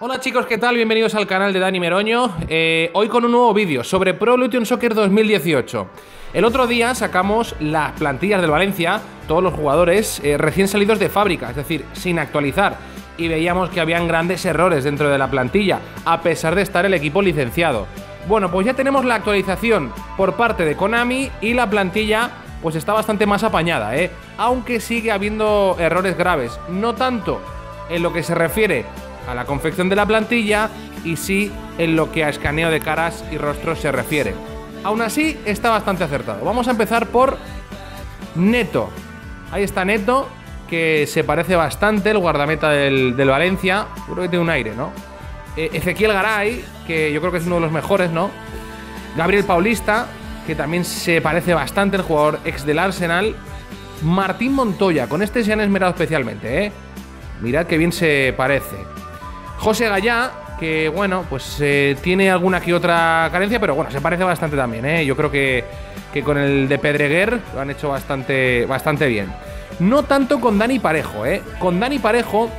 Hola chicos, ¿qué tal? Bienvenidos al canal de Dani Meroño. Hoy con un nuevo vídeo sobre Pro Evolution Soccer 2018. El otro día sacamos las plantillas del Valencia, todos los jugadores recién salidos de fábrica, es decir, sin actualizar. Y veíamos que habían grandes errores dentro de la plantilla, a pesar de estar el equipo licenciado. Bueno, pues ya tenemos la actualización por parte de Konami y la plantilla pues está bastante más apañada, aunque sigue habiendo errores graves, no tanto en lo que se refiere a la confección de la plantilla y sí en lo que a escaneo de caras y rostros se refiere. Aún así está bastante acertado. Vamos a empezar por Neto. Ahí está Neto, que se parece bastante el guardameta del Valencia. Creo que tiene un aire, ¿no? Ezequiel Garay, que yo creo que es uno de los mejores, ¿no? Gabriel Paulista, que también se parece bastante, el jugador ex del Arsenal. Martín Montoya, con este se han esmerado especialmente, Mirad qué bien se parece. José Gallá, que bueno, pues tiene alguna que otra carencia, pero bueno, se parece bastante también, Yo creo que con el de Pedreguer lo han hecho bastante bien. No tanto con Dani Parejo, Con Dani Parejo,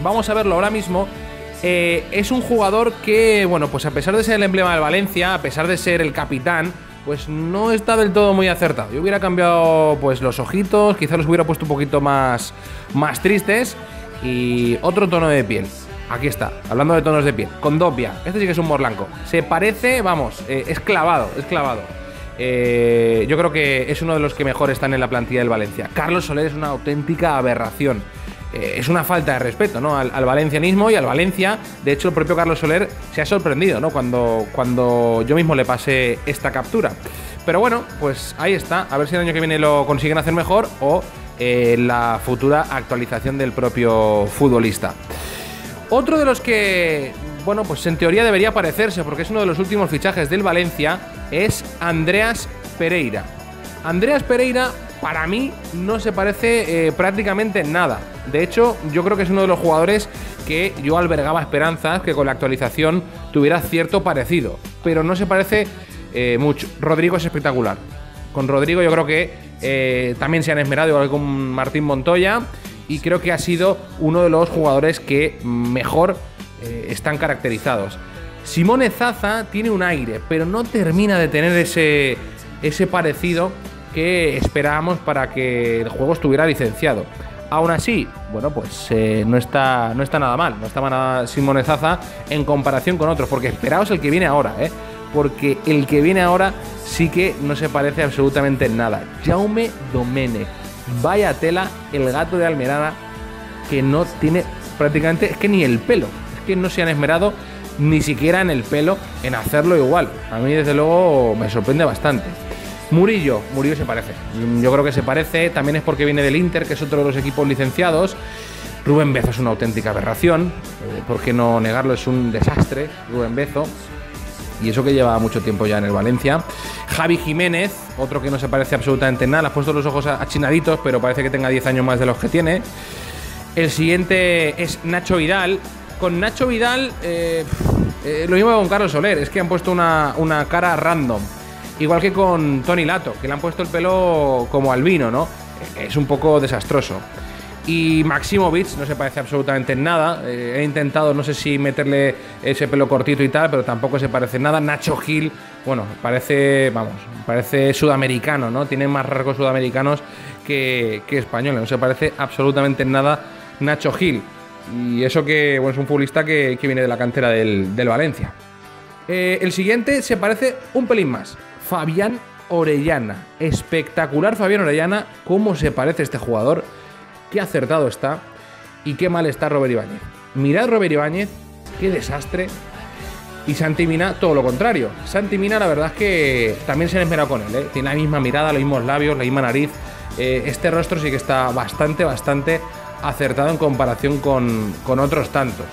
vamos a verlo ahora mismo. Es un jugador que, bueno, pues a pesar de ser el emblema del Valencia, a pesar de ser el capitán, pues no está del todo muy acertado. Yo hubiera cambiado pues los ojitos, quizá los hubiera puesto un poquito más tristes y otro tono de piel. Aquí está, hablando de tonos de piel. Condopia, este sí que es un morlanco. Se parece, vamos, es clavado, es clavado. Yo creo que es uno de los que mejor están en la plantilla del Valencia. Carlos Soler es una auténtica aberración. Es una falta de respeto, ¿no? Al valencianismo y al Valencia. De hecho, el propio Carlos Soler se ha sorprendido, ¿no? Cuando yo mismo le pasé esta captura. Pero bueno, pues ahí está. A ver si el año que viene lo consiguen hacer mejor o la futura actualización del propio futbolista. Otro de los que, bueno, pues en teoría debería parecerse, porque es uno de los últimos fichajes del Valencia, es Andreas Pereira. Andreas Pereira, para mí, no se parece prácticamente en nada. De hecho, yo creo que es uno de los jugadores que yo albergaba esperanzas que con la actualización tuviera cierto parecido, pero no se parece mucho. Rodrigo es espectacular. Con Rodrigo yo creo que también se han esmerado, igual que con Martín Montoya, y creo que ha sido uno de los jugadores que mejor están caracterizados. Simone Zaza tiene un aire, pero no termina de tener ese parecido que esperábamos para que el juego estuviera licenciado. Aún así, bueno, pues no está nada mal, no estaba nada Simone Zaza en comparación con otros, porque esperaos el que viene ahora, porque el que viene ahora sí que no se parece absolutamente en nada. Jaume Domènech, vaya tela, el gato de Almerada, que no tiene prácticamente, es que ni el pelo, es que no se han esmerado ni siquiera en el pelo en hacerlo igual. A mí desde luego me sorprende bastante. Murillo se parece, yo creo que se parece, también es porque viene del Inter, que es otro de los equipos licenciados. Rubén Bezo es una auténtica aberración, ¿por qué no negarlo? Es un desastre Rubén Bezo, y eso que lleva mucho tiempo ya en el Valencia. Javi Jiménez, otro que no se parece absolutamente en nada, le has puesto los ojos achinaditos, pero parece que tenga 10 años más de los que tiene. El siguiente es Nacho Vidal. Con Nacho Vidal, lo mismo que con Carlos Soler, es que han puesto una cara random. Igual que con Toni Lato, que le han puesto el pelo como albino, ¿no? Es un poco desastroso. Y Maximovic no se parece absolutamente en nada. He intentado, no sé si meterle ese pelo cortito y tal, pero tampoco se parece en nada. Nacho Gil, bueno, parece sudamericano, ¿no? Tiene más rasgos sudamericanos que españoles. No se parece absolutamente en nada Nacho Gil. Y eso que, bueno, es un futbolista que viene de la cantera del Valencia. El siguiente se parece un pelín más. Fabián Orellana. Espectacular Fabián Orellana. Cómo se parece este jugador. Qué acertado está. Y qué mal está Robert Ibáñez. Mirad Robert Ibáñez. Qué desastre. Y Santi Mina, todo lo contrario. Santi Mina, la verdad es que también se han esmerado con él, Tiene la misma mirada, los mismos labios, la misma nariz. Este rostro sí que está bastante acertado en comparación con otros tantos.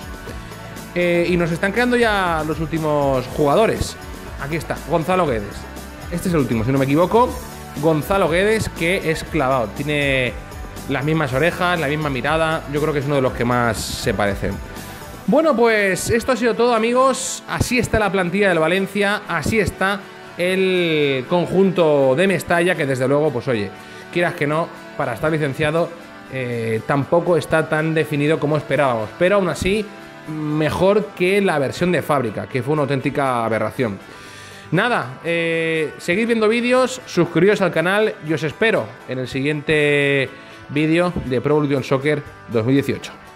Y nos están quedando ya los últimos jugadores. Aquí está, Gonzalo Guedes. Este es el último, si no me equivoco. Gonzalo Guedes, que es clavado. Tiene las mismas orejas, la misma mirada. Yo creo que es uno de los que más se parecen. Bueno, pues esto ha sido todo, amigos. Así está la plantilla del Valencia. Así está el conjunto de Mestalla, que desde luego, pues oye, quieras que no, para estar licenciado tampoco está tan definido como esperábamos. Pero aún así, mejor que la versión de fábrica, que fue una auténtica aberración. Nada, seguid viendo vídeos, suscribíos al canal y os espero en el siguiente vídeo de Pro Evolution Soccer 2018.